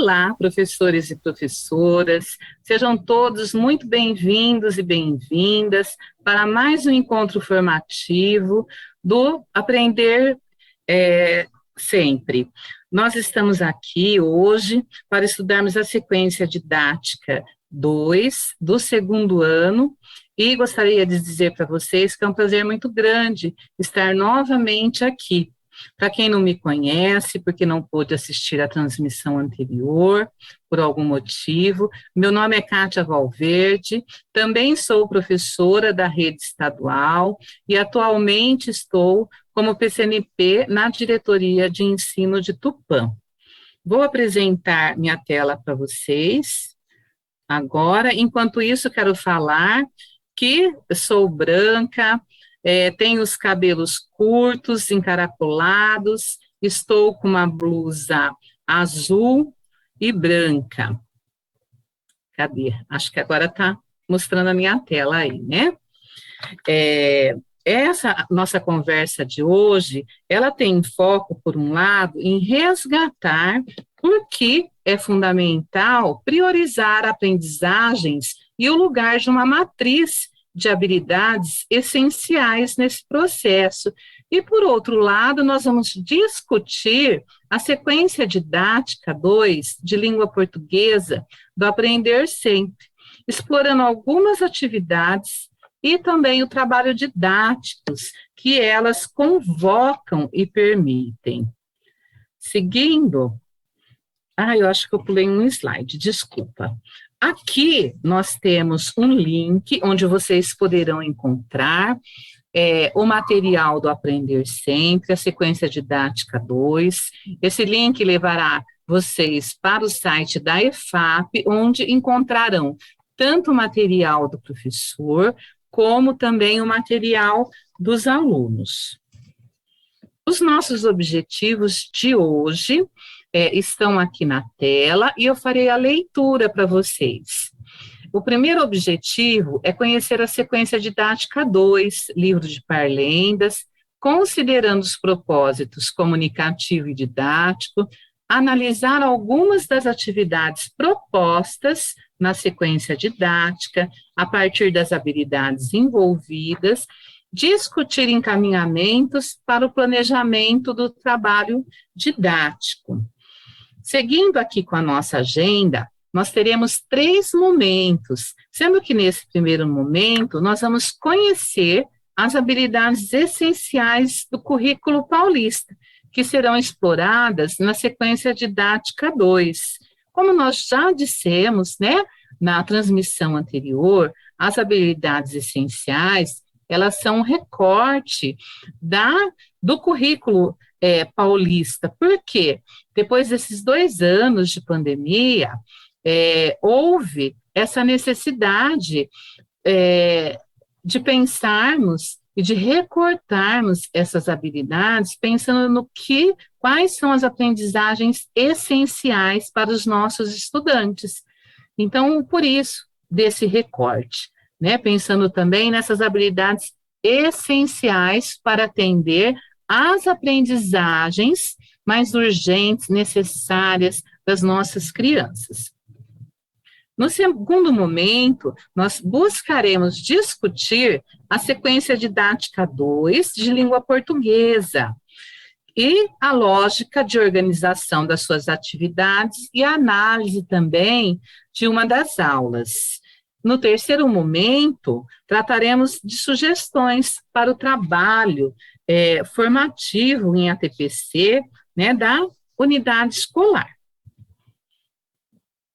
Olá, professores e professoras, sejam todos muito bem-vindos e bem-vindas para mais um encontro formativo do Aprender Sempre. Nós estamos aqui hoje para estudarmos a sequência didática 2 do segundo ano e gostaria de dizer para vocês que é um prazer muito grande estar novamente aqui. Para quem não me conhece, porque não pôde assistir à transmissão anterior, por algum motivo, meu nome é Kátia Valverde, também sou professora da rede estadual e atualmente estou como PCNP na diretoria de ensino de Tupã. Vou apresentar minha tela para vocês agora, enquanto isso quero falar que sou branca, tenho os cabelos curtos, encaracolados, estou com uma blusa azul e branca. Cadê? Acho que agora está mostrando a minha tela aí, né? Essa nossa conversa de hoje, ela tem foco, por um lado, em resgatar por que é fundamental priorizar aprendizagens e o lugar de uma matriz de habilidades essenciais nesse processo. E, por outro lado, nós vamos discutir a sequência didática 2 de língua portuguesa do Aprender Sempre, explorando algumas atividades e também o trabalho didáticos que elas convocam e permitem. Seguindo, eu acho que eu pulei um slide, desculpa. Aqui nós temos um link onde vocês poderão encontrar o material do Aprender Sempre, a sequência didática 2. Esse link levará vocês para o site da EFAP, onde encontrarão tanto o material do professor, como também o material dos alunos. Os nossos objetivos de hoje estão aqui na tela e eu farei a leitura para vocês. O primeiro objetivo é conhecer a sequência didática 2, livro de Parlendas, considerando os propósitos comunicativo e didático, analisar algumas das atividades propostas na sequência didática, a partir das habilidades envolvidas, discutir encaminhamentos para o planejamento do trabalho didático. Seguindo aqui com a nossa agenda, nós teremos 3 momentos, sendo que nesse primeiro momento nós vamos conhecer as habilidades essenciais do currículo paulista, que serão exploradas na sequência didática 2. Como nós já dissemos, né, na transmissão anterior, as habilidades essenciais, elas são um recorte do currículo paulista. Por quê? Depois desses 2 anos de pandemia, houve essa necessidade de pensarmos e de recortarmos essas habilidades, pensando quais são as aprendizagens essenciais para os nossos estudantes. Então, por isso, desse recorte, né, pensando também nessas habilidades essenciais para atender às aprendizagens mais urgentes, necessárias das nossas crianças. No segundo momento, nós buscaremos discutir a sequência didática 2 de língua portuguesa e a lógica de organização das suas atividades e a análise também de uma das aulas. No terceiro momento, trataremos de sugestões para o trabalho formativo em ATPC, né, da unidade escolar.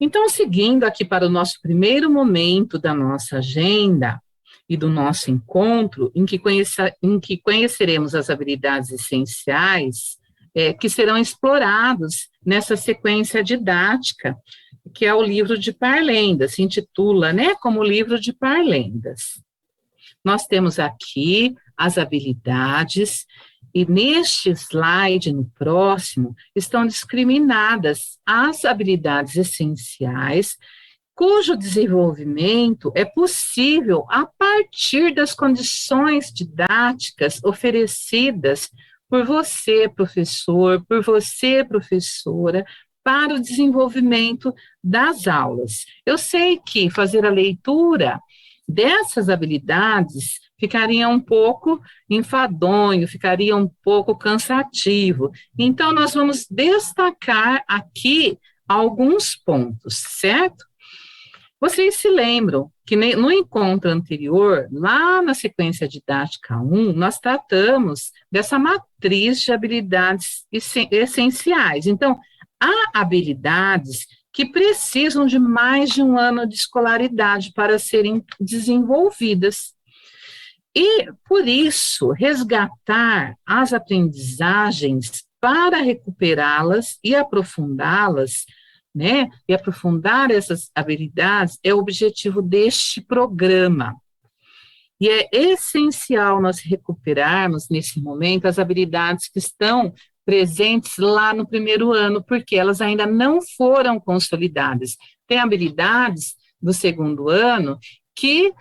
Então, seguindo aqui para o nosso primeiro momento da nossa agenda e do nosso encontro, em que conheceremos as habilidades essenciais que serão explorados nessa sequência didática, que é o livro de Parlendas, se intitula, né, como livro de Parlendas. Nós temos aqui as habilidades, e neste slide, no próximo, estão discriminadas as habilidades essenciais, cujo desenvolvimento é possível a partir das condições didáticas oferecidas por você, professor, por você, professora, para o desenvolvimento das aulas. Eu sei que fazer a leitura dessas habilidades ficaria um pouco enfadonho, ficaria um pouco cansativo. Então, nós vamos destacar aqui alguns pontos, certo? Vocês se lembram que no encontro anterior, lá na sequência didática 1, nós tratamos dessa matriz de habilidades essenciais. Então, há habilidades que precisam de mais de um ano de escolaridade para serem desenvolvidas. E, por isso, resgatar as aprendizagens para recuperá-las e aprofundá-las, né? E aprofundar essas habilidades é o objetivo deste programa. E é essencial nós recuperarmos, nesse momento, as habilidades que estão presentes lá no primeiro ano, porque elas ainda não foram consolidadas. Tem habilidades do segundo ano que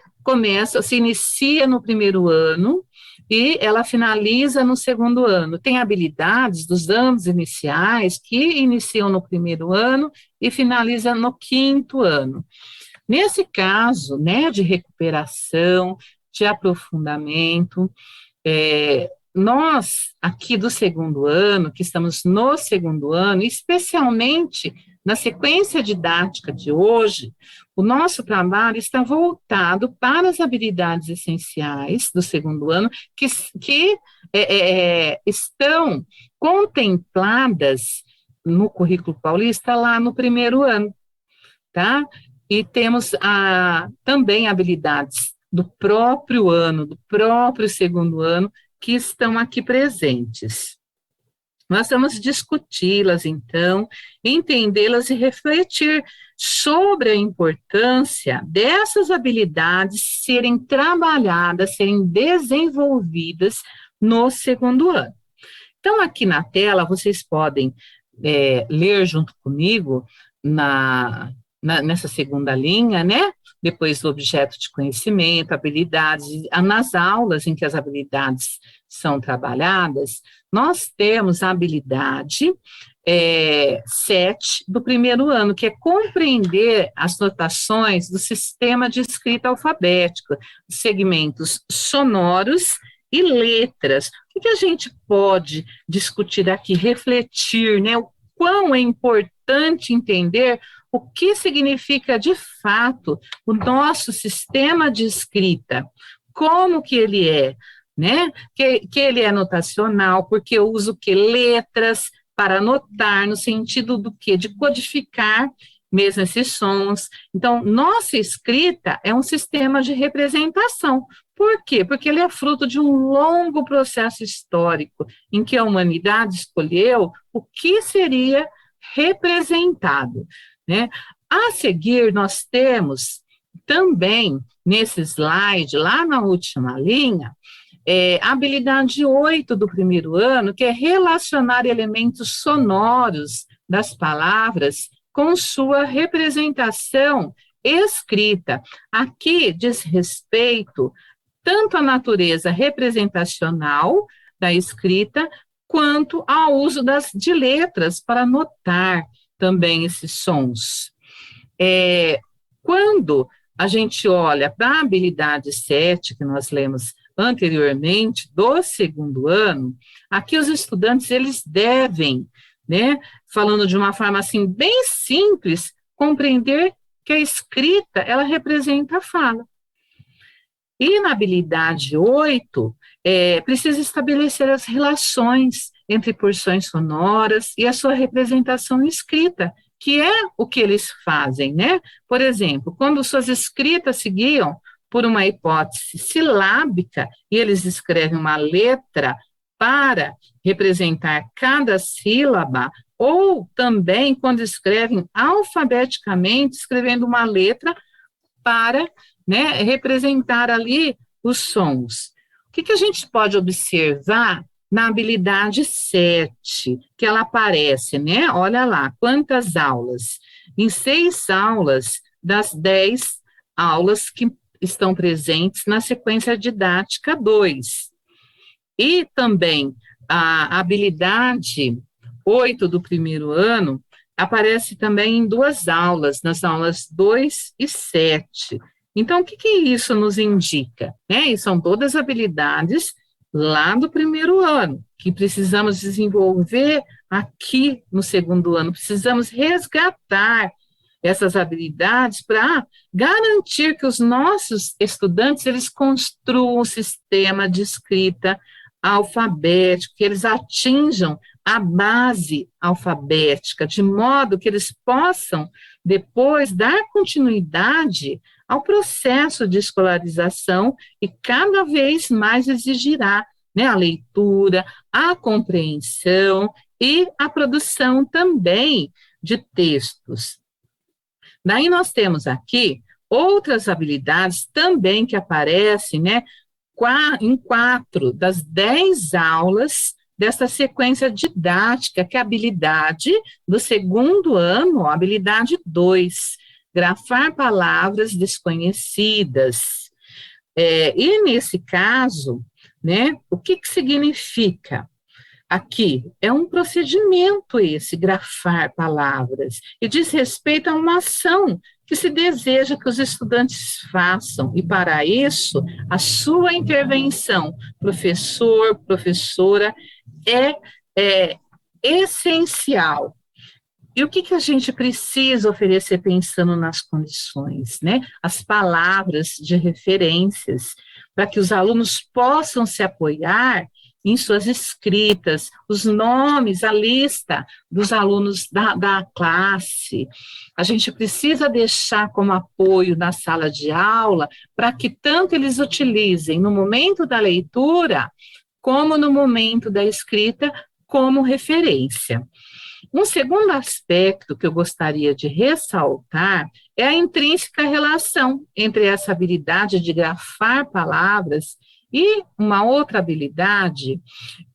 se inicia no primeiro ano e ela finaliza no segundo ano. Tem habilidades dos anos iniciais que iniciam no primeiro ano e finalizam no quinto ano. Nesse caso, né, de recuperação, de aprofundamento, nós, aqui do segundo ano, que estamos no segundo ano, especialmente na sequência didática de hoje, o nosso trabalho está voltado para as habilidades essenciais do segundo ano, que estão contempladas no currículo paulista lá no primeiro ano, tá? E temos também habilidades do próprio ano, do próprio segundo ano, que estão aqui presentes. Nós vamos discuti-las, então, entendê-las e refletir sobre a importância dessas habilidades serem trabalhadas, serem desenvolvidas no segundo ano. Então, aqui na tela, vocês podem ler junto comigo nessa segunda linha, né? Depois do objeto de conhecimento, habilidades, nas aulas em que as habilidades são trabalhadas, nós temos a habilidade 7 do primeiro ano, que é compreender as notações do sistema de escrita alfabética, segmentos sonoros e letras. O que a gente pode discutir aqui, refletir, né? O quão é importante entender o que significa, de fato, o nosso sistema de escrita, como que ele é, né? Que ele é notacional, porque eu uso letras para anotar, no sentido do quê? De codificar mesmo esses sons. Então, nossa escrita é um sistema de representação. Por quê? Porque ele é fruto de um longo processo histórico, em que a humanidade escolheu o que seria representado, né? A seguir, nós temos também, nesse slide, lá na última linha, a habilidade 8 do primeiro ano, que é relacionar elementos sonoros das palavras com sua representação escrita. Aqui diz respeito tanto à natureza representacional da escrita, quanto ao uso de letras para notar também esses sons. Quando a gente olha para a habilidade 7, que nós lemos anteriormente, do segundo ano, aqui os estudantes, eles devem, né, falando de uma forma assim, bem simples, compreender que a escrita, ela representa a fala. E na habilidade 8, precisa estabelecer as relações entre porções sonoras e a sua representação escrita, que é o que eles fazem, né? Por exemplo, quando suas escritas seguiam por uma hipótese silábica, e eles escrevem uma letra para representar cada sílaba, ou também quando escrevem alfabeticamente, escrevendo uma letra para, né, representar ali os sons. O que a gente pode observar na habilidade 7, que ela aparece, né? Olha lá, quantas aulas. Em 6 aulas das 10 aulas que estão presentes na sequência didática 2. E também a habilidade 8 do primeiro ano, aparece também em duas aulas, nas aulas 2 e 7. Então, o que isso nos indica? E são todas habilidades lá do primeiro ano, que precisamos desenvolver aqui no segundo ano, precisamos resgatar essas habilidades para garantir que os nossos estudantes, eles construam um sistema de escrita alfabético, que eles atinjam a base alfabética, de modo que eles possam depois dar continuidade ao processo de escolarização e cada vez mais exigirá, a leitura, a compreensão e a produção também de textos. Daí nós temos aqui outras habilidades também que aparecem, em 4 das 10 aulas dessa sequência didática, que é a habilidade do segundo ano, a habilidade 2, grafar palavras desconhecidas. E nesse caso, o que significa? Aqui é um procedimento esse, grafar palavras, e diz respeito a uma ação que se deseja que os estudantes façam, e para isso, a sua intervenção, professor, professora, é essencial. E o que a gente precisa oferecer pensando nas condições, As palavras de referências, para que os alunos possam se apoiar em suas escritas, os nomes, a lista dos alunos da classe. A gente precisa deixar como apoio na sala de aula, para que tanto eles utilizem no momento da leitura, como no momento da escrita, como referência. Um segundo aspecto que eu gostaria de ressaltar é a intrínseca relação entre essa habilidade de grafar palavras e uma outra habilidade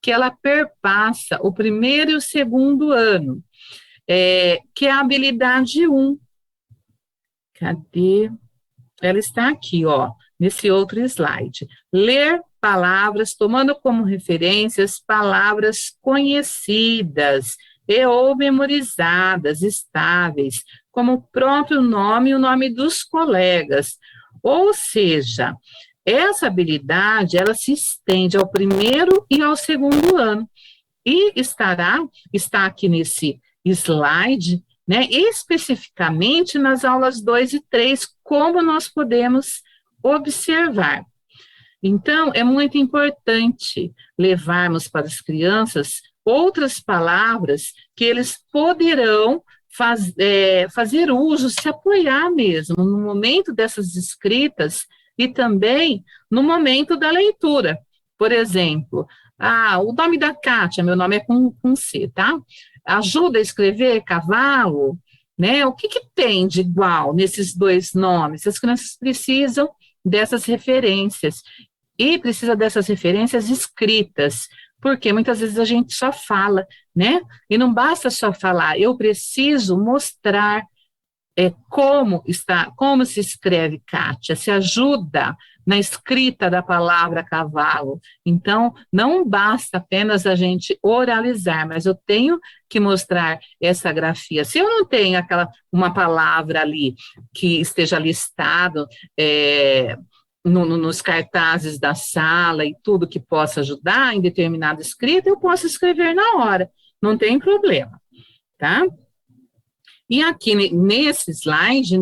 que ela perpassa o primeiro e o segundo ano, que é a habilidade 1. Cadê? Ela está aqui, nesse outro slide. Ler palavras, tomando como referências palavras conhecidas e ou memorizadas, estáveis, como o próprio nome e o nome dos colegas. Ou seja, essa habilidade, ela se estende ao primeiro e ao segundo ano. E está aqui nesse slide, especificamente nas aulas 2 e 3, como nós podemos observar. Então, é muito importante levarmos para as crianças outras palavras que eles poderão fazer uso, se apoiar mesmo no momento dessas escritas e também no momento da leitura. Por exemplo, o nome da Kátia, meu nome é com C, tá? Ajuda a escrever cavalo, O que tem de igual nesses dois nomes? As crianças precisam dessas referências, e precisa dessas referências escritas, porque muitas vezes a gente só fala, E não basta só falar, eu preciso mostrar como se escreve Kátia, se ajuda na escrita da palavra cavalo. Então, não basta apenas a gente oralizar, mas eu tenho que mostrar essa grafia. Se eu não tenho uma palavra ali que esteja listado nos cartazes da sala e tudo que possa ajudar em determinada escrita, eu posso escrever na hora, não tem problema, tá? E aqui nesse slide,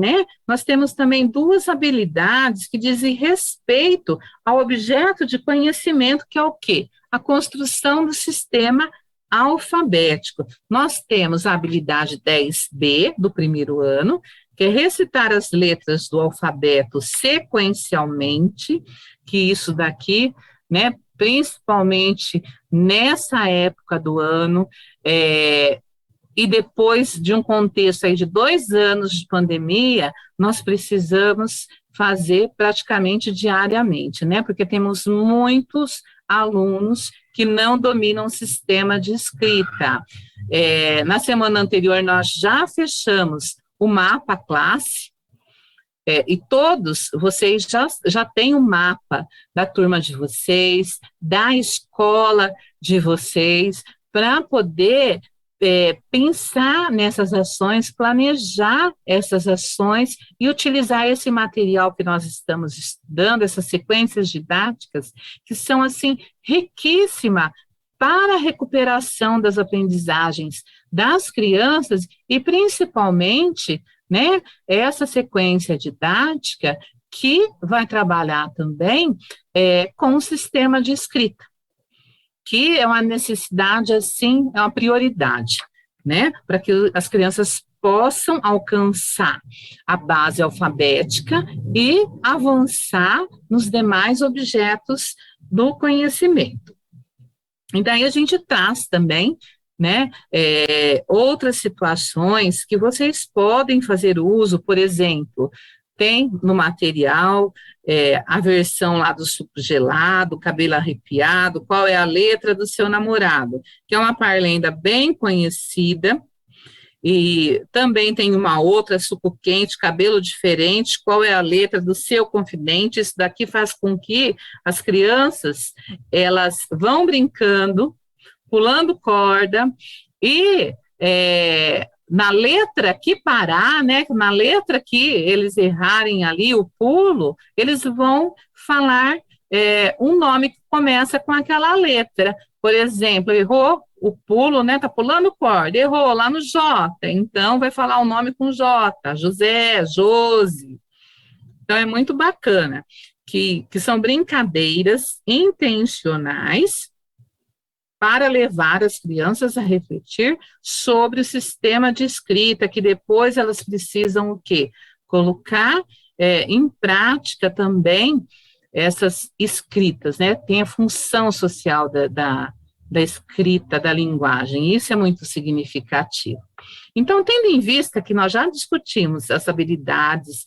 nós temos também 2 habilidades que dizem respeito ao objeto de conhecimento, que é o quê? A construção do sistema alfabético. Nós temos a habilidade 10B do primeiro ano, que é recitar as letras do alfabeto sequencialmente, que isso daqui, principalmente nessa época do ano, e depois de um contexto aí de 2 anos de pandemia, nós precisamos fazer praticamente diariamente, Porque temos muitos alunos que não dominam o sistema de escrita. Na semana anterior, nós já fechamos o mapa classe, e todos vocês já têm um mapa da turma de vocês, da escola de vocês, para poder pensar nessas ações, planejar essas ações e utilizar esse material que nós estamos estudando, essas sequências didáticas, que são, assim, riquíssimas para a recuperação das aprendizagens das crianças e, principalmente, né, essa sequência didática que vai trabalhar também com o sistema de escrita, que é uma necessidade, assim, é uma prioridade, né, para que as crianças possam alcançar a base alfabética e avançar nos demais objetos do conhecimento. E daí a gente traz também, né, outras situações que vocês podem fazer uso, por exemplo, tem no material a versão lá do suco gelado, cabelo arrepiado, qual é a letra do seu namorado, que é uma parlenda bem conhecida, e também tem uma outra, suco quente, cabelo diferente, qual é a letra do seu confidente. Isso daqui faz com que as crianças, elas vão brincando, pulando corda, e na letra que parar, né, na letra que eles errarem ali o pulo, eles vão falar um nome que começa com aquela letra. Por exemplo, errou o pulo, né, tá pulando corda, errou lá no J, então vai falar o nome com J, José, Josi. Então é muito bacana, que são brincadeiras intencionais para levar as crianças a refletir sobre o sistema de escrita, que depois elas precisam o quê? Colocar em prática também essas escritas, né? Tem a função social da escrita, da linguagem, isso é muito significativo. Então, tendo em vista que nós já discutimos as habilidades,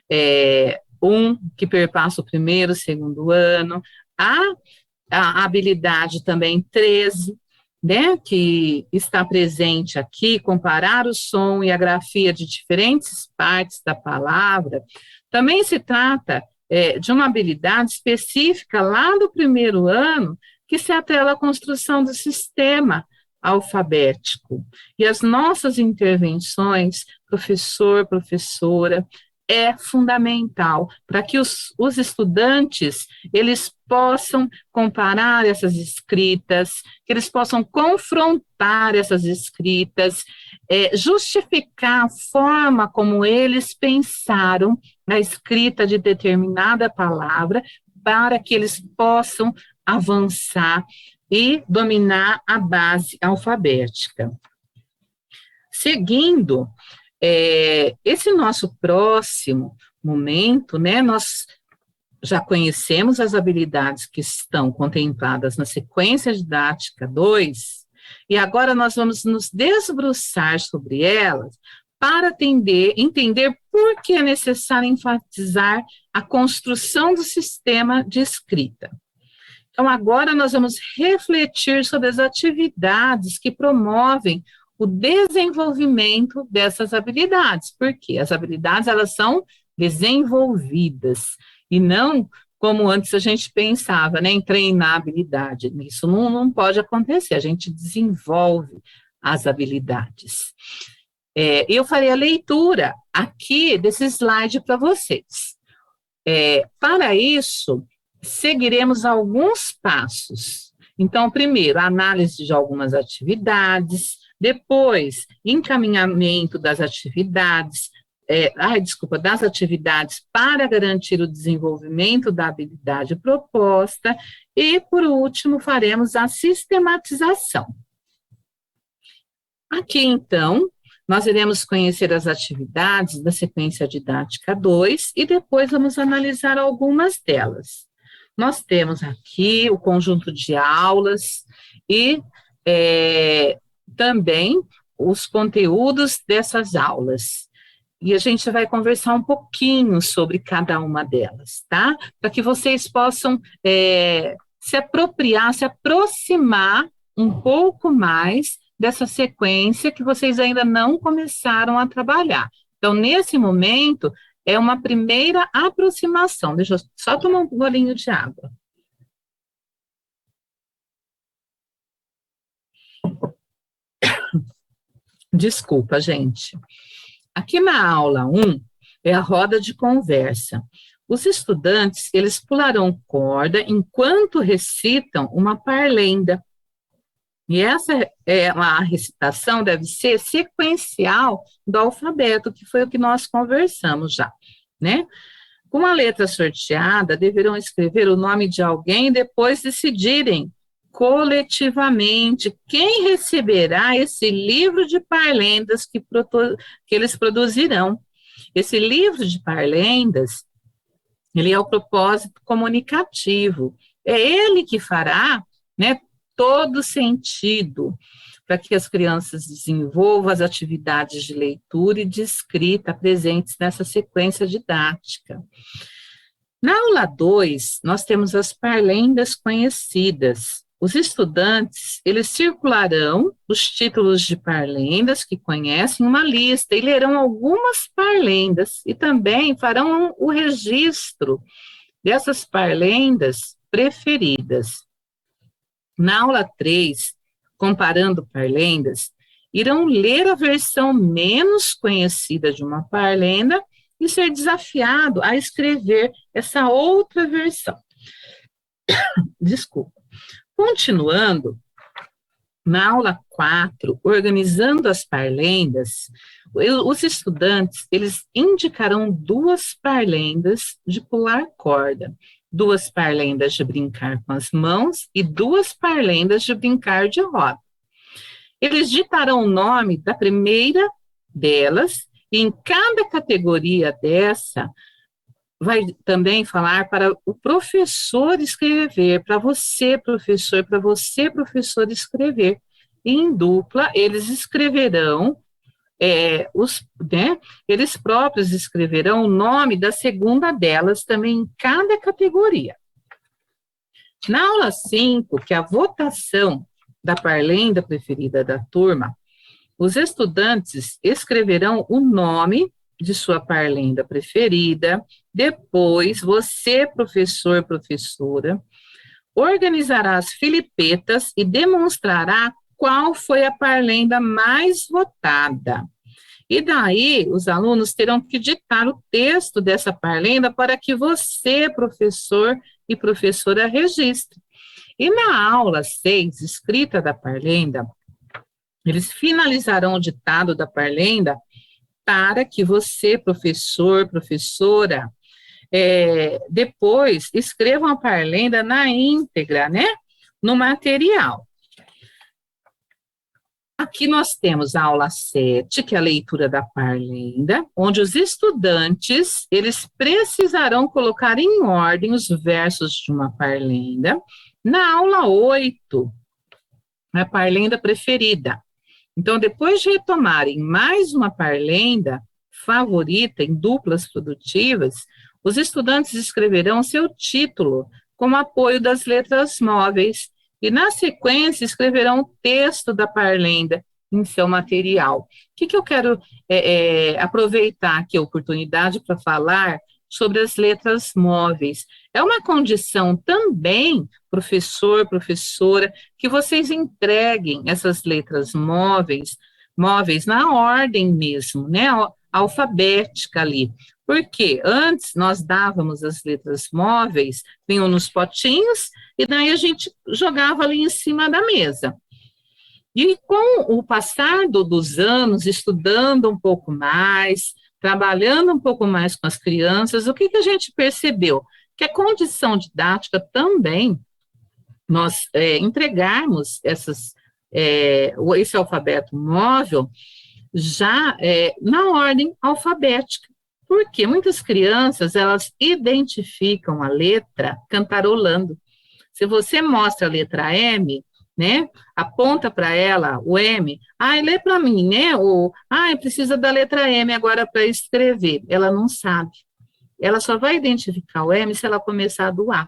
que perpassa o primeiro, segundo ano, a habilidade também 13, né, que está presente aqui, comparar o som e a grafia de diferentes partes da palavra, também se trata de uma habilidade específica lá do primeiro ano, que se atrela à construção do sistema alfabético. E as nossas intervenções, professor, professora, é fundamental para que os estudantes, eles possam comparar essas escritas, que eles possam confrontar essas escritas, justificar a forma como eles pensaram na escrita de determinada palavra, para que eles possam avançar e dominar a base alfabética. Seguindo, esse nosso próximo momento, né, nós já conhecemos as habilidades que estão contempladas na sequência didática 2, e agora nós vamos nos debruçar sobre elas para entender por que é necessário enfatizar a construção do sistema de escrita. Então, agora nós vamos refletir sobre as atividades que promovem o desenvolvimento dessas habilidades, porque as habilidades, elas são desenvolvidas, e não como antes a gente pensava, né, em treinar a habilidade. Isso não pode acontecer, a gente desenvolve as habilidades. Eu farei a leitura aqui desse slide para vocês. Para isso, seguiremos alguns passos. Então, primeiro, análise de algumas atividades, depois, encaminhamento das atividades, das atividades para garantir o desenvolvimento da habilidade proposta, e, por último, faremos a sistematização. Aqui, então, nós iremos conhecer as atividades da sequência didática 2 e depois vamos analisar algumas delas. Nós temos aqui o conjunto de aulas e também os conteúdos dessas aulas. E a gente vai conversar um pouquinho sobre cada uma delas, tá? Para que vocês possam se apropriar, se aproximar um pouco mais dessa sequência que vocês ainda não começaram a trabalhar. Então, nesse momento, é uma primeira aproximação. Deixa eu só tomar um golinho de água. Desculpa, gente. Aqui na aula 1 é a roda de conversa. Os estudantes, eles pularão corda enquanto recitam uma parlenda. E essa a recitação deve ser sequencial do alfabeto, que foi o que nós conversamos já, né? Com a letra sorteada, deverão escrever o nome de alguém e depois decidirem coletivamente quem receberá esse livro de parlendas que eles produzirão. Esse livro de parlendas, ele é o propósito comunicativo. É ele que fará, né, todo sentido para que as crianças desenvolvam as atividades de leitura e de escrita presentes nessa sequência didática. Na aula 2, nós temos as parlendas conhecidas. Os estudantes, eles circularão os títulos de parlendas que conhecem uma lista e lerão algumas parlendas e também farão o registro dessas parlendas preferidas. Na aula 3, comparando parlendas, irão ler a versão menos conhecida de uma parlenda e ser desafiado a escrever essa outra versão. Desculpa. Continuando, na aula 4, organizando as parlendas, os estudantes, eles indicarão 2 parlendas de pular corda, 2 parlendas de brincar com as mãos e 2 parlendas de brincar de roda. Eles ditarão o nome da primeira delas e em cada categoria dessa, vai também falar para o professor escrever, para você, professor, escrever. E em dupla, eles escreverão, eles próprios escreverão o nome da segunda delas também em cada categoria. Na aula 5, que é a votação da parlenda preferida da turma, os estudantes escreverão o nome de sua parlenda preferida, depois você, professor, professora, organizará as filipetas e demonstrará qual foi a parlenda mais votada. E daí, os alunos terão que ditar o texto dessa parlenda para que você, professor e professora, registre. E na aula 6, escrita da parlenda, eles finalizarão o ditado da parlenda para que você, professor, professora, depois escrevam a parlenda na íntegra, né, no material. Aqui nós temos a aula 7, que é a leitura da parlenda, onde os estudantes, eles precisarão colocar em ordem os versos de uma parlenda. Na aula 8, a parlenda preferida. Então, depois de retomarem mais uma parlenda favorita em duplas produtivas, os estudantes escreverão seu título com apoio das letras móveis e, na sequência, escreverão o texto da parlenda em seu material. O que eu quero aproveitar aqui a oportunidade para falar sobre as letras móveis? É uma condição também, professor, professora, que vocês entreguem essas letras móveis na ordem mesmo, né, alfabética ali. Porque antes nós dávamos as letras móveis, vinham nos potinhos, e daí a gente jogava ali em cima da mesa. E com o passar dos anos, estudando um pouco mais, trabalhando um pouco mais com as crianças, o que a gente percebeu? Que a condição didática também, nós entregarmos esse alfabeto móvel já na ordem alfabética, porque muitas crianças, elas identificam a letra cantarolando. Se você mostra a letra M, né, aponta para ela o M, lê para mim, né, precisa da letra M agora para escrever, ela não sabe. Ela só vai identificar o M se ela começar do A,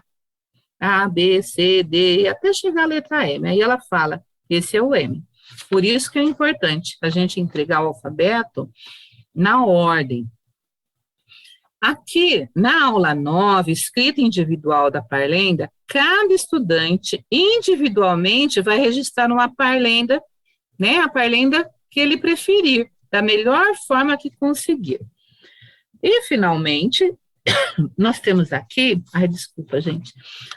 B, C, D, até chegar a letra M. Aí ela fala, esse é o M. Por isso que é importante a gente entregar o alfabeto na ordem. Aqui, na aula 9, escrita individual da parlenda, cada estudante individualmente vai registrar uma parlenda, né, a parlenda que ele preferir, da melhor forma que conseguir. E, finalmente, nós temos aqui, desculpa, gente,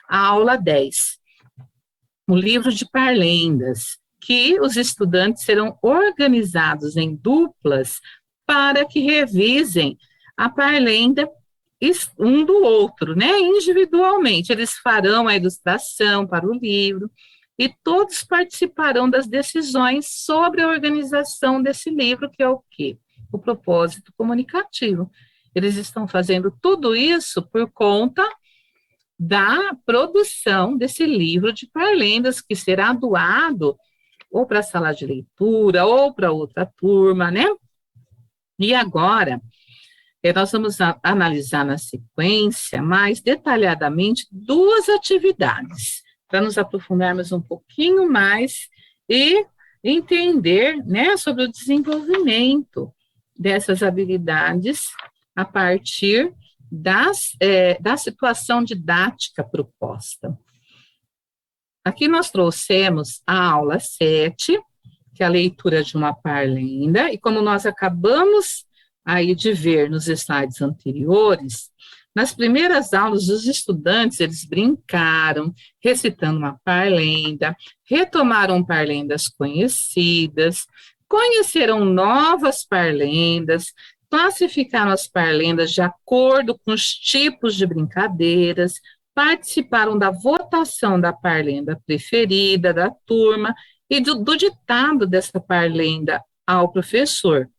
a aula 10, o livro de parlendas, que os estudantes serão organizados em duplas para que revisem a parlenda um do outro, né, individualmente. Eles farão a ilustração para o livro e todos participarão das decisões sobre a organização desse livro, que é o quê? O propósito comunicativo. Eles estão fazendo tudo isso por conta da produção desse livro de parlendas, que será doado ou para a sala de leitura, ou para outra turma, né? E agora, nós vamos analisar na sequência, mais detalhadamente, 2 atividades, para nos aprofundarmos um pouquinho mais e entender, né, sobre o desenvolvimento dessas habilidades a partir da situação didática proposta. Aqui nós trouxemos a aula 7, que é a leitura de uma parlenda, e como nós acabamos aí de ver nos slides anteriores, nas primeiras aulas, os estudantes, eles brincaram, recitando uma parlenda, retomaram parlendas conhecidas, conheceram novas parlendas, classificaram as parlendas de acordo com os tipos de brincadeiras, participaram da votação da parlenda preferida da turma e do ditado dessa parlenda ao professor.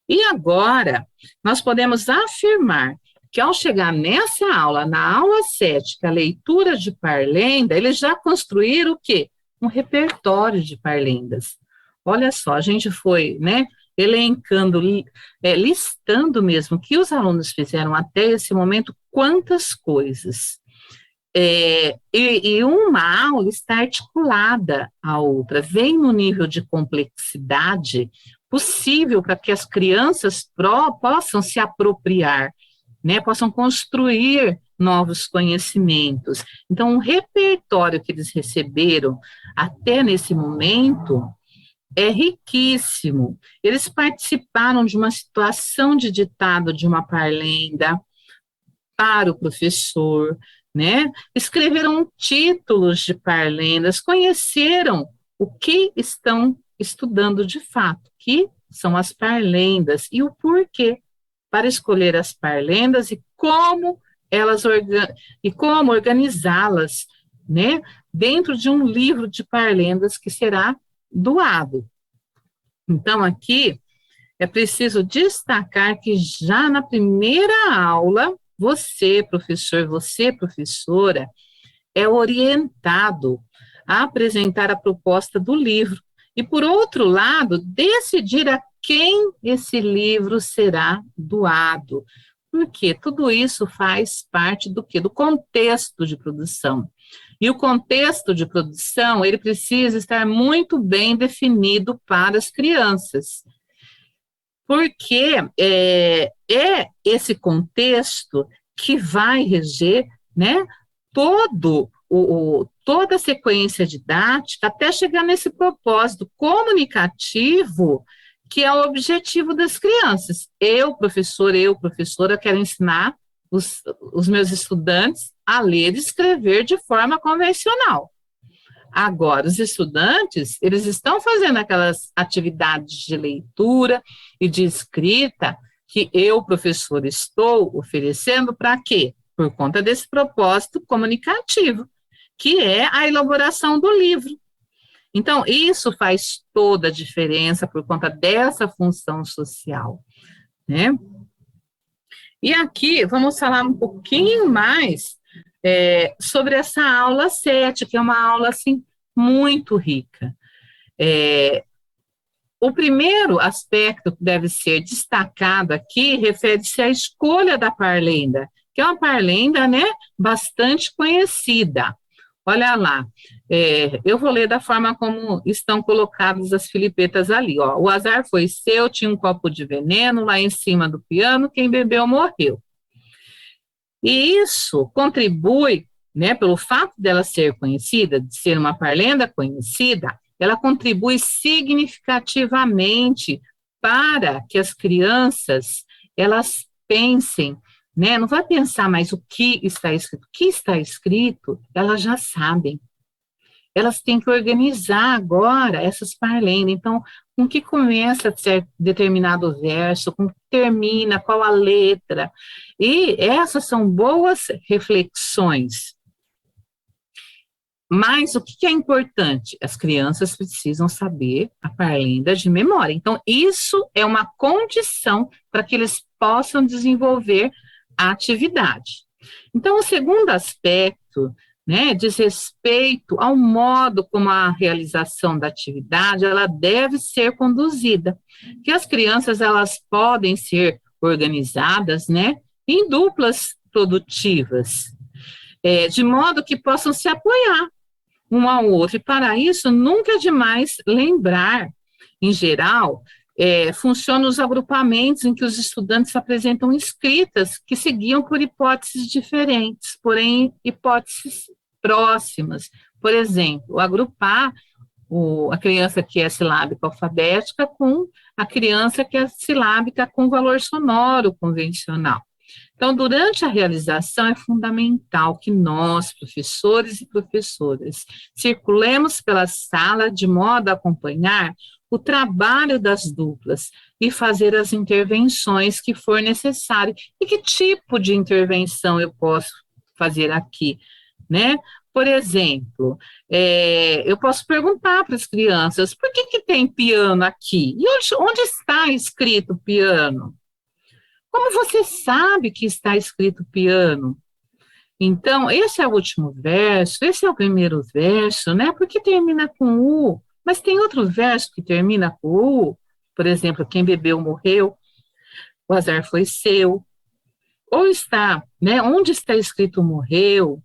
E agora, nós podemos afirmar que ao chegar nessa aula, na aula 7, que é a leitura de parlenda, eles já construíram o quê? Um repertório de parlendas. Olha só, a gente foi, né, elencando, listando mesmo, que os alunos fizeram até esse momento, quantas coisas. E uma aula está articulada à outra, vem no nível de complexidade possível para que as crianças possam se apropriar, né, possam construir novos conhecimentos. Então, o repertório que eles receberam até nesse momento é riquíssimo. Eles participaram de uma situação de ditado de uma parlenda para o professor, né? Escreveram títulos de parlendas, conheceram o que estão estudando de fato, que são as parlendas e o porquê para escolher as parlendas e como organizá-las, né? Dentro de um livro de parlendas que será doado. Então, aqui é preciso destacar que já na primeira aula, você, professor, você, professora, é orientado a apresentar a proposta do livro. E, por outro lado, decidir a quem esse livro será doado. Porque tudo isso faz parte do quê? Do contexto de produção. E o contexto de produção, ele precisa estar muito bem definido para as crianças. Porque é esse contexto que vai reger, né, toda a sequência didática até chegar nesse propósito comunicativo que é o objetivo das crianças. Eu, professora, quero ensinar os meus estudantes a ler e escrever de forma convencional. Agora, os estudantes, eles estão fazendo aquelas atividades de leitura e de escrita que eu, professor, estou oferecendo para quê? Por conta desse propósito comunicativo, que é a elaboração do livro. Então, isso faz toda a diferença por conta dessa função social, né? E aqui, vamos falar um pouquinho mais sobre essa aula 7, que é uma aula, assim, muito rica. O primeiro aspecto que deve ser destacado aqui refere-se à escolha da parlenda, que é uma parlenda, né, bastante conhecida. Olha lá, eu vou ler da forma como estão colocadas as filipetas ali, ó. O azar foi seu, tinha um copo de veneno lá em cima do piano, quem bebeu morreu. E isso contribui, né, pelo fato dela ser conhecida, de ser uma parlenda conhecida, ela contribui significativamente para que as crianças, elas pensem, né? Não vai pensar mais o que está escrito. O que está escrito, elas já sabem. Elas têm que organizar agora essas parlendas. Então, com que começa determinado verso, com que termina, qual a letra. E essas são boas reflexões. Mas o que é importante? As crianças precisam saber a parlenda de memória. Então, isso é uma condição para que eles possam desenvolver a atividade. Então, o segundo aspecto, né, diz respeito ao modo como a realização da atividade, ela deve ser conduzida. Que as crianças, elas podem ser organizadas, né, em duplas produtivas, de modo que possam se apoiar um ao outro. E para isso, nunca é demais lembrar, em geral, funcionam os agrupamentos em que os estudantes apresentam escritas que seguiam por hipóteses diferentes, porém hipóteses próximas. Por exemplo, agrupar a criança que é silábica alfabética com a criança que é silábica com valor sonoro convencional. Então, durante a realização, é fundamental que nós, professores e professoras, circulemos pela sala de modo a acompanhar o trabalho das duplas e fazer as intervenções que for necessário. E que tipo de intervenção eu posso fazer aqui, né? Por exemplo, eu posso perguntar para as crianças, por que tem piano aqui? E onde está escrito piano? Como você sabe que está escrito piano? Então, esse é o último verso, esse é o primeiro verso, né? Porque termina com U, mas tem outro verso que termina com U, por exemplo, quem bebeu morreu, o azar foi seu. Ou está, né? Onde está escrito morreu?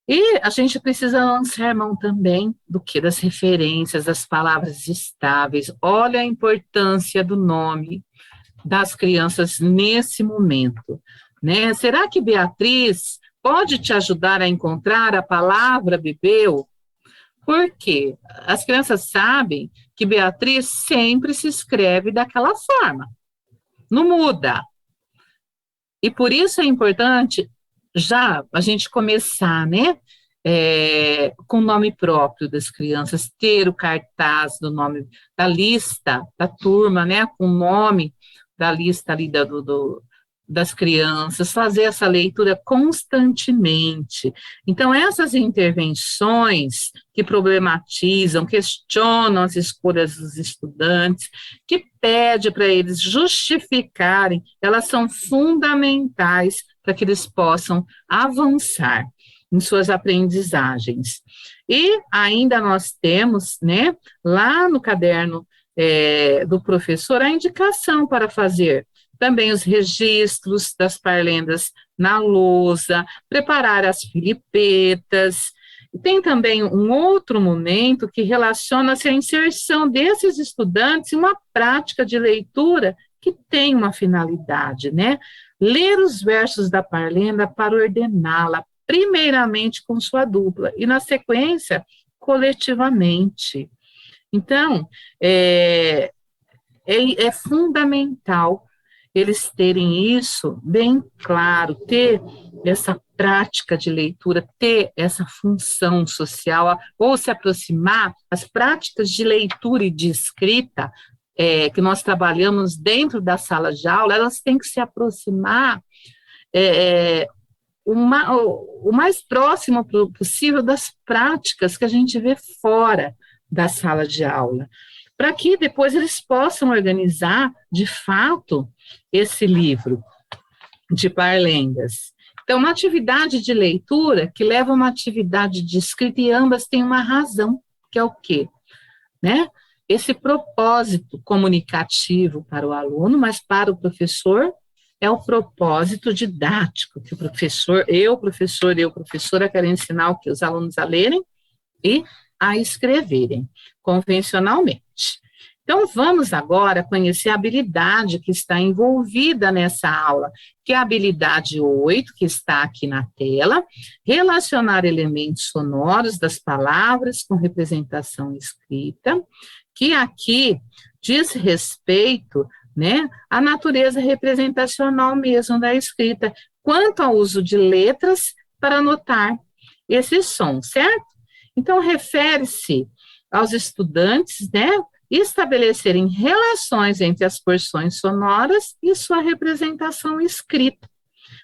E a gente precisa lançar mão também do que? Das referências, das palavras estáveis. Olha a importância do nome das crianças nesse momento, né? Será que Beatriz pode te ajudar a encontrar a palavra bebeu? Porque as crianças sabem que Beatriz sempre se escreve daquela forma, não muda. E por isso é importante já a gente começar, né? Com o nome próprio das crianças, ter o cartaz do nome da lista da turma, né? Com o nome da lista ali das crianças, fazer essa leitura constantemente. Então, essas intervenções que problematizam, questionam as escolhas dos estudantes, que pede para eles justificarem, elas são fundamentais para que eles possam avançar em suas aprendizagens. E ainda nós temos, né, lá no caderno do professor, a indicação para fazer também os registros das parlendas na lousa, preparar as filipetas. Tem também um outro momento que relaciona-se à inserção desses estudantes em uma prática de leitura que tem uma finalidade, né? Ler os versos da parlenda para ordená-la, primeiramente com sua dupla, e na sequência, coletivamente. Então, é fundamental eles terem isso bem claro, ter essa prática de leitura, ter essa função social, ou se aproximar, as práticas de leitura e de escrita que nós trabalhamos dentro da sala de aula, elas têm que se aproximar o mais próximo possível das práticas que a gente vê fora da sala de aula, para que depois eles possam organizar, de fato, esse livro de parlendas. Então, uma atividade de leitura que leva a uma atividade de escrita, e ambas têm uma razão, que é o quê? Né? Esse propósito comunicativo para o aluno, mas para o professor é o propósito didático, que o professor, eu, professora, quero ensinar o que os alunos a lerem e a escreverem, convencionalmente. Então, vamos agora conhecer a habilidade que está envolvida nessa aula, que é a habilidade 8, que está aqui na tela, relacionar elementos sonoros das palavras com representação escrita, que aqui diz respeito, né, à natureza representacional mesmo da escrita, quanto ao uso de letras para anotar esse som, certo? Então, refere-se aos estudantes, né, estabelecerem relações entre as porções sonoras e sua representação escrita,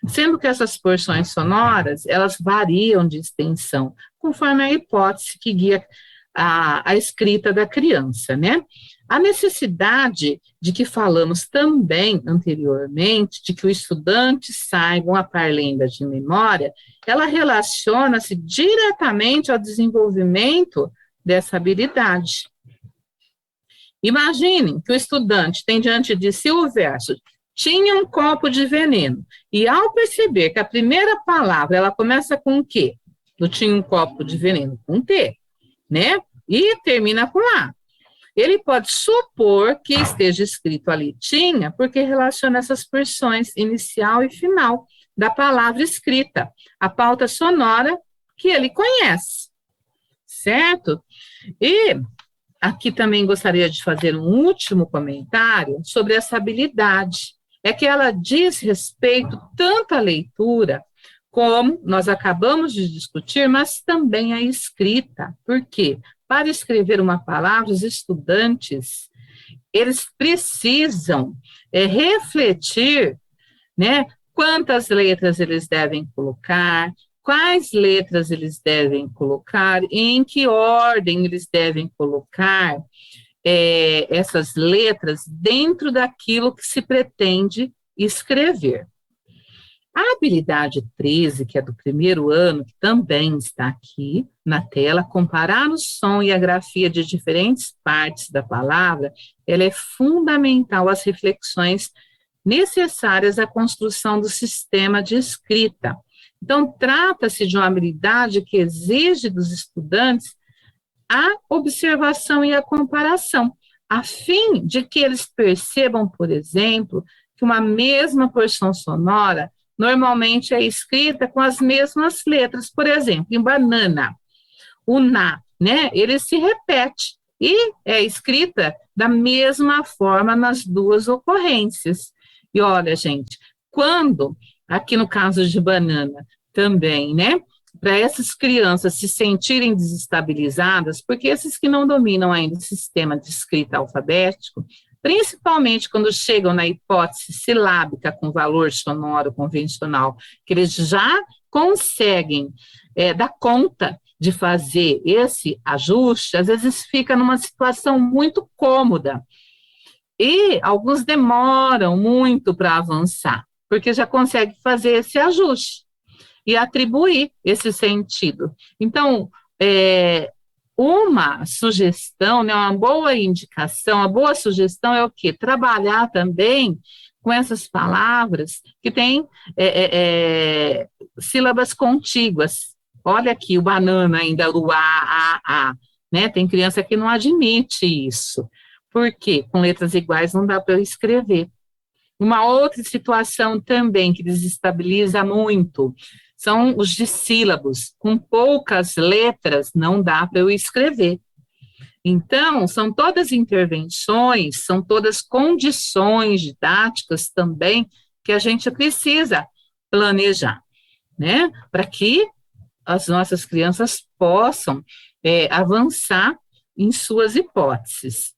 sendo que essas porções sonoras, elas variam de extensão, conforme a hipótese que guia a escrita da criança, né? A necessidade de que falamos também anteriormente, de que o estudante saiba a parlenda de memória, ela relaciona-se diretamente ao desenvolvimento dessa habilidade. Imaginem que o estudante tem diante de si o verso: tinha um copo de veneno. E ao perceber que a primeira palavra, ela começa com o quê? Do tinha um copo de veneno, com T, né? E termina com A. Ele pode supor que esteja escrito ali tinha, porque relaciona essas porções inicial e final da palavra escrita, a pauta sonora que ele conhece, certo? E aqui também gostaria de fazer um último comentário sobre essa habilidade. É que ela diz respeito tanto à leitura, como nós acabamos de discutir, mas também à escrita. Por quê? Para escrever uma palavra, os estudantes, eles precisam refletir, né, quantas letras eles devem colocar, quais letras eles devem colocar, em que ordem eles devem colocar essas letras dentro daquilo que se pretende escrever. A habilidade 13, que é do primeiro ano, que também está aqui na tela, comparar o som e a grafia de diferentes partes da palavra, ela é fundamental às reflexões necessárias à construção do sistema de escrita. Então, trata-se de uma habilidade que exige dos estudantes a observação e a comparação, a fim de que eles percebam, por exemplo, que uma mesma porção sonora normalmente é escrita com as mesmas letras. Por exemplo, em banana, o na, né, ele se repete e é escrita da mesma forma nas duas ocorrências. E olha, gente, quando, aqui no caso de banana também, né, para essas crianças se sentirem desestabilizadas, porque esses que não dominam ainda o sistema de escrita alfabético, principalmente quando chegam na hipótese silábica com valor sonoro convencional, que eles já conseguem dar conta de fazer esse ajuste, às vezes fica numa situação muito cômoda. E alguns demoram muito para avançar, porque já consegue fazer esse ajuste e atribuir esse sentido. Então, uma sugestão, né, uma boa indicação, uma boa sugestão é o quê? Trabalhar também com essas palavras que têm sílabas contíguas. Olha aqui, o banana ainda, o a, né? Tem criança que não admite isso. Por quê? Com letras iguais não dá para eu escrever. Uma outra situação também que desestabiliza muito são os dissílabos. Com poucas letras não dá para eu escrever. Então, são todas intervenções, são todas condições didáticas também que a gente precisa planejar, né? Para que as nossas crianças possam avançar em suas hipóteses.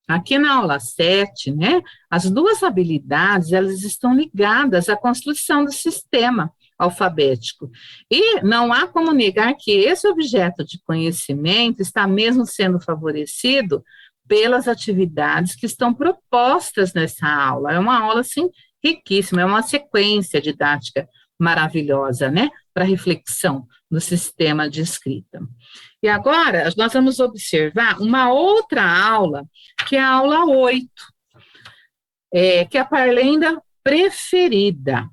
Aqui na aula 7, né, as duas habilidades, elas estão ligadas à construção do sistema alfabético. E não há como negar que esse objeto de conhecimento está mesmo sendo favorecido pelas atividades que estão propostas nessa aula. É uma aula, assim, riquíssima, é uma sequência didática maravilhosa, né, para reflexão no sistema de escrita. E agora, nós vamos observar uma outra aula, que é a aula 8, que é a parlenda preferida.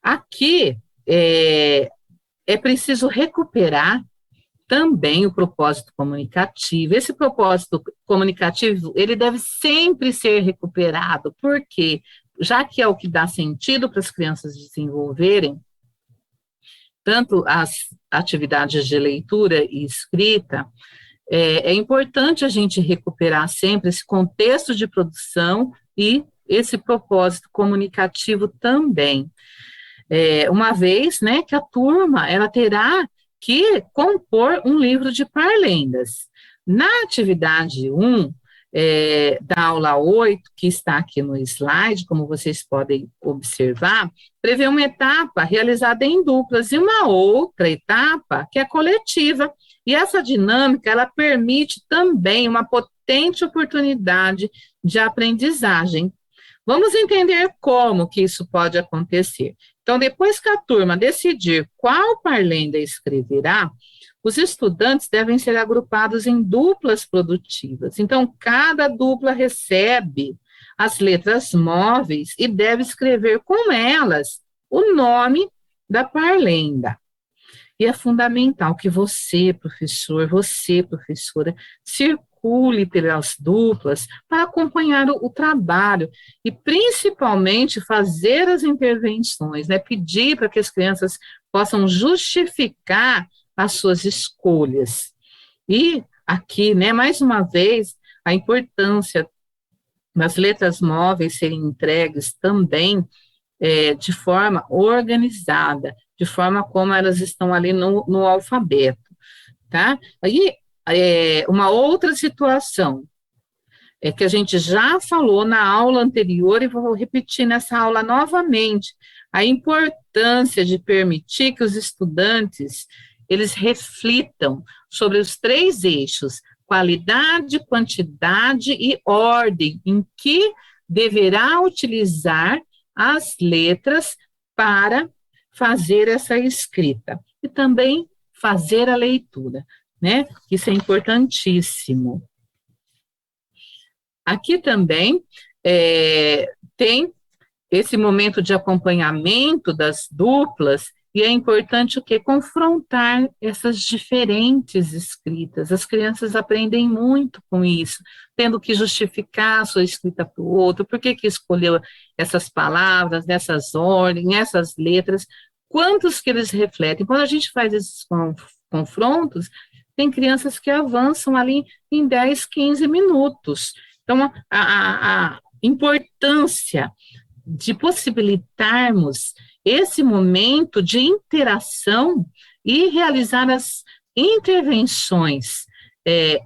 Aqui, é preciso recuperar também o propósito comunicativo. Esse propósito comunicativo, ele deve sempre ser recuperado, porque já que é o que dá sentido para as crianças desenvolverem, tanto as atividades de leitura e escrita, é importante a gente recuperar sempre esse contexto de produção e esse propósito comunicativo também. Uma vez, né, que a turma, ela terá que compor um livro de parlendas. Na atividade 1, da aula 8, que está aqui no slide, como vocês podem observar, prevê uma etapa realizada em duplas e uma outra etapa que é coletiva. E essa dinâmica, ela permite também uma potente oportunidade de aprendizagem. Vamos entender como que isso pode acontecer. Então, depois que a turma decidir qual parlenda escreverá, os estudantes devem ser agrupados em duplas produtivas. Então, cada dupla recebe as letras móveis e deve escrever com elas o nome da parlenda. E é fundamental que você, professor, você, professora, circule pelas duplas para acompanhar o trabalho e, principalmente, fazer as intervenções, né? Pedir para que as crianças possam justificar as suas escolhas. E aqui, né, mais uma vez, a importância das letras móveis serem entregues também de forma organizada, de forma como elas estão ali no alfabeto, tá? Aí, uma outra situação, que a gente já falou na aula anterior e vou repetir nessa aula novamente, a importância de permitir que os estudantes, eles reflitam sobre os 3 eixos, qualidade, quantidade e ordem, em que deverá utilizar as letras para fazer essa escrita e também fazer a leitura, né? Isso é importantíssimo. Aqui também tem esse momento de acompanhamento das duplas e é importante o quê? Confrontar essas diferentes escritas. As crianças aprendem muito com isso, tendo que justificar a sua escrita para o outro, por que escolheu essas palavras, nessas ordens, nessas letras, quantos que eles refletem. Quando a gente faz esses confrontos, tem crianças que avançam ali em 10, 15 minutos. Então, a importância de possibilitarmos esse momento de interação e realizar as intervenções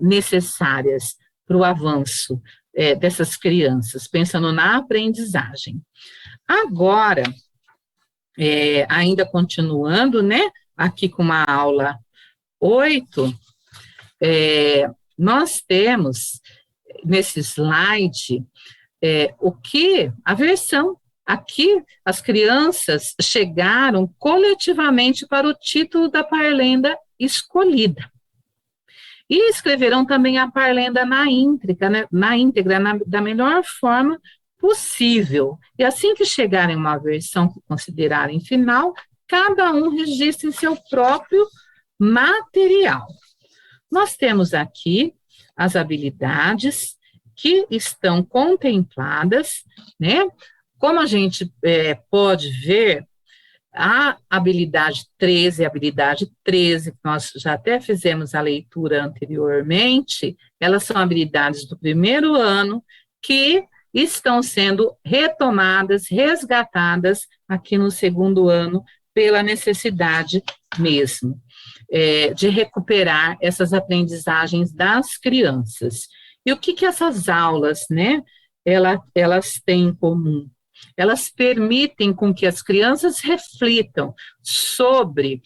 necessárias para o avanço dessas crianças, pensando na aprendizagem. Agora, ainda continuando, né, aqui com uma aula 8, nós temos nesse slide a versão. Aqui, as crianças chegaram coletivamente para o título da parlenda escolhida. E escreverão também a parlenda na íntegra, da melhor forma possível. E assim que chegarem uma versão que considerarem final, cada um registre seu próprio material. Nós temos aqui as habilidades que estão contempladas, né? Como a gente pode ver, a habilidade 13 e a habilidade 13, que nós já até fizemos a leitura anteriormente, elas são habilidades do primeiro ano que estão sendo retomadas, resgatadas aqui no segundo ano, pela necessidade mesmo de recuperar essas aprendizagens das crianças. E o que essas aulas, né, elas têm em comum? Elas permitem com que as crianças reflitam sobre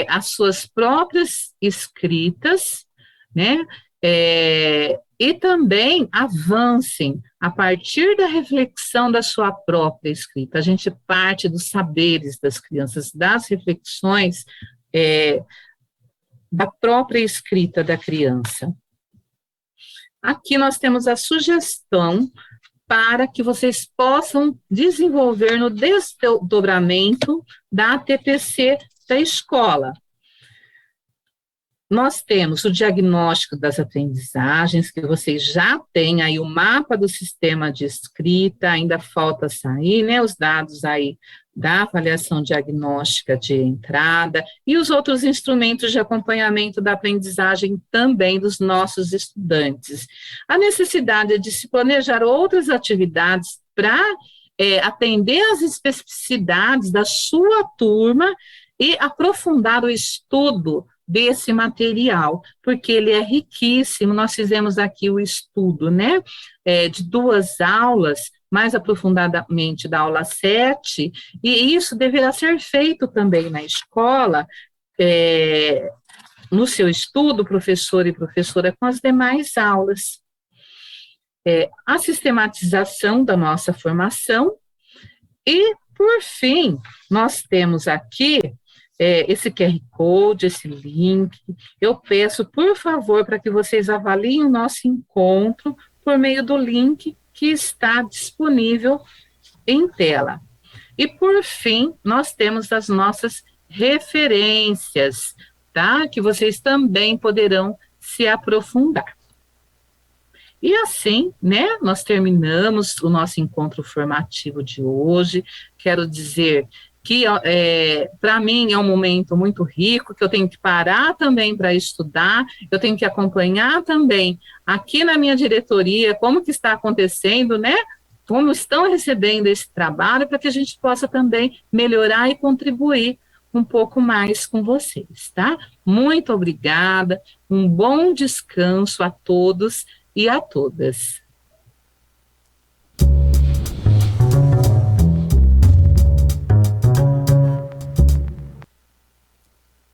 as suas próprias escritas, né, e também avancem a partir da reflexão da sua própria escrita. A gente parte dos saberes das crianças, das reflexões da própria escrita da criança. Aqui nós temos a sugestão para que vocês possam desenvolver no desdobramento da TPC da escola. Nós temos o diagnóstico das aprendizagens, que vocês já têm aí o mapa do sistema de escrita, ainda falta sair, né, os dados aí da avaliação diagnóstica de entrada e os outros instrumentos de acompanhamento da aprendizagem também dos nossos estudantes. A necessidade de se planejar outras atividades para atender às especificidades da sua turma e aprofundar o estudo desse material, porque ele é riquíssimo. Nós fizemos aqui o estudo, né, de 2 aulas, mais aprofundadamente da aula 7, e isso deverá ser feito também na escola, no seu estudo, professor e professora, com as demais aulas. A sistematização da nossa formação e, por fim, nós temos aqui esse QR Code, esse link. Eu peço, por favor, para que vocês avaliem o nosso encontro por meio do link que está disponível em tela. E, por fim, nós temos as nossas referências, tá? Que vocês também poderão se aprofundar. E assim, né, nós terminamos o nosso encontro formativo de hoje. Quero dizer que, para mim, é um momento muito rico, que eu tenho que parar também para estudar, eu tenho que acompanhar também aqui na minha diretoria como que está acontecendo, né, como estão recebendo esse trabalho, para que a gente possa também melhorar e contribuir um pouco mais com vocês, tá? Muito obrigada, um bom descanso a todos e a todas.